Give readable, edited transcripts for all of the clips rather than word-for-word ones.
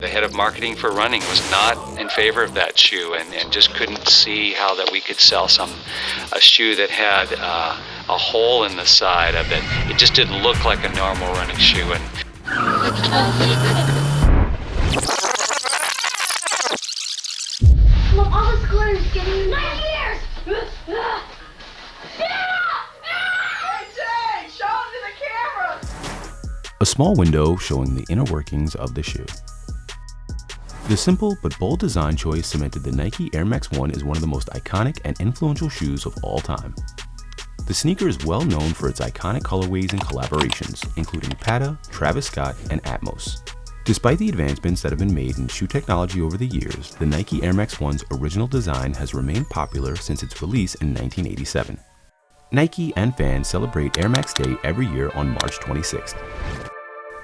The head of marketing for running was not in favor of that shoe and just couldn't see how that we could sell a shoe that had a hole in the side of it. It just didn't look like a normal running shoe. Look, all the squares getting 9 years! A small window showing the inner workings of the shoe. The simple but bold design choice cemented the Nike Air Max 1 as one of the most iconic and influential shoes of all time. The sneaker is well known for its iconic colorways and collaborations, including Pata, Travis Scott, and Atmos. Despite the advancements that have been made in shoe technology over the years, the Nike Air Max 1's original design has remained popular since its release in 1987. Nike and fans celebrate Air Max Day every year on March 26th.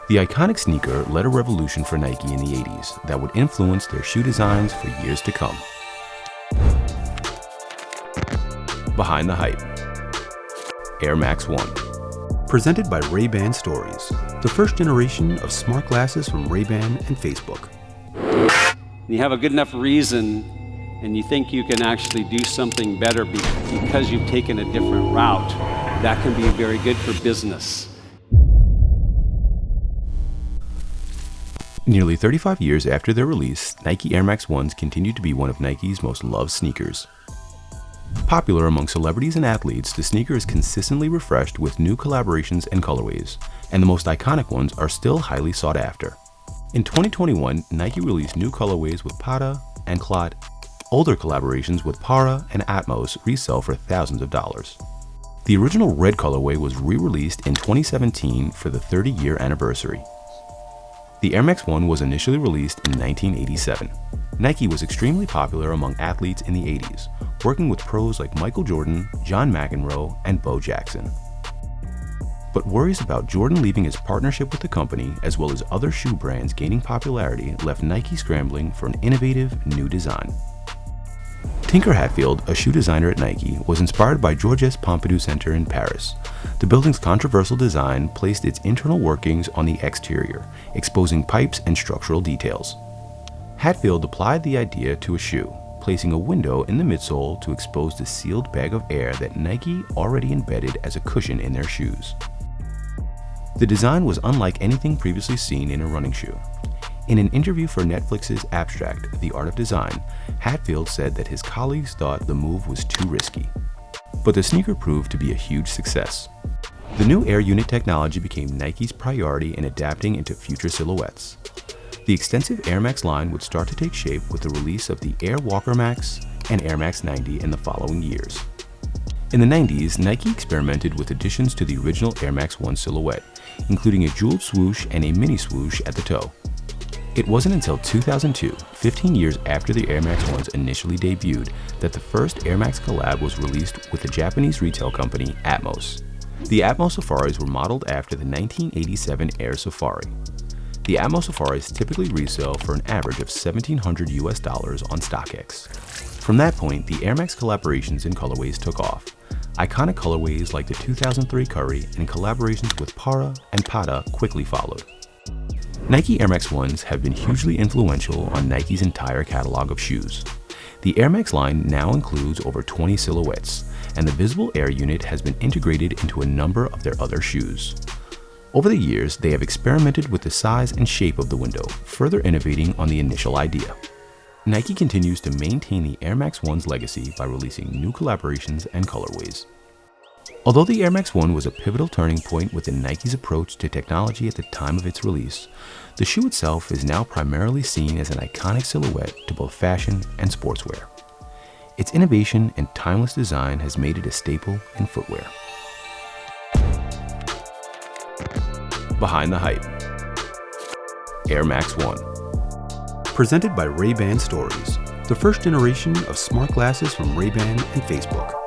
The iconic sneaker led a revolution for Nike in the 80s that would influence their shoe designs for years to come. Behind the hype. Air Max 1. Presented by Ray-Ban Stories, the first generation of smart glasses from Ray-Ban and Facebook. You have a good enough reason and you think you can actually do something better because you've taken a different route, that can be very good for business. Nearly 35 years after their release, Nike Air Max 1s continue to be one of Nike's most loved sneakers. Popular among celebrities and athletes, the sneaker is consistently refreshed with new collaborations and colorways, and the most iconic ones are still highly sought after. In 2021, Nike released new colorways with Pata and Clot. Older collaborations with Para and Atmos resell for thousands of dollars. The original red colorway was re-released in 2017 for the 30-year anniversary. The Air Max 1 was initially released in 1987. Nike was extremely popular among athletes in the 80s, working with pros like Michael Jordan, John McEnroe, and Bo Jackson. But worries about Jordan leaving his partnership with the company, as well as other shoe brands gaining popularity, left Nike scrambling for an innovative new design. Tinker Hatfield, a shoe designer at Nike, was inspired by Georges Pompidou Center in Paris. The building's controversial design placed its internal workings on the exterior, exposing pipes and structural details. Hatfield applied the idea to a shoe, placing a window in the midsole to expose the sealed bag of air that Nike already embedded as a cushion in their shoes. The design was unlike anything previously seen in a running shoe. In an interview for Netflix's Abstract, The Art of Design, Hatfield said that his colleagues thought the move was too risky. But the sneaker proved to be a huge success. The new Air Unit technology became Nike's priority in adapting into future silhouettes. The extensive Air Max line would start to take shape with the release of the Air Walker Max and Air Max 90 in the following years. In the 90s, Nike experimented with additions to the original Air Max 1 silhouette, including a jeweled swoosh and a mini swoosh at the toe. It wasn't until 2002, 15 years after the Air Max 1s initially debuted, that the first Air Max collab was released with the Japanese retail company Atmos. The Atmos Safaris were modeled after the 1987 Air Safari. The Atmos Safaris typically resell for an average of $1,700 US on StockX. From that point, the Air Max collaborations and colorways took off. Iconic colorways like the 2003 Curry and collaborations with Para and Pata quickly followed. Nike Air Max 1s have been hugely influential on Nike's entire catalog of shoes. The Air Max line now includes over 20 silhouettes, and the visible Air unit has been integrated into a number of their other shoes. Over the years, they have experimented with the size and shape of the window, further innovating on the initial idea. Nike continues to maintain the Air Max 1's legacy by releasing new collaborations and colorways. Although the Air Max 1 was a pivotal turning point within Nike's approach to technology at the time of its release, the shoe itself is now primarily seen as an iconic silhouette to both fashion and sportswear. Its innovation and timeless design has made it a staple in footwear. Behind the hype. Air Max 1. Presented by Ray-Ban Stories, the first generation of smart glasses from Ray-Ban and Facebook.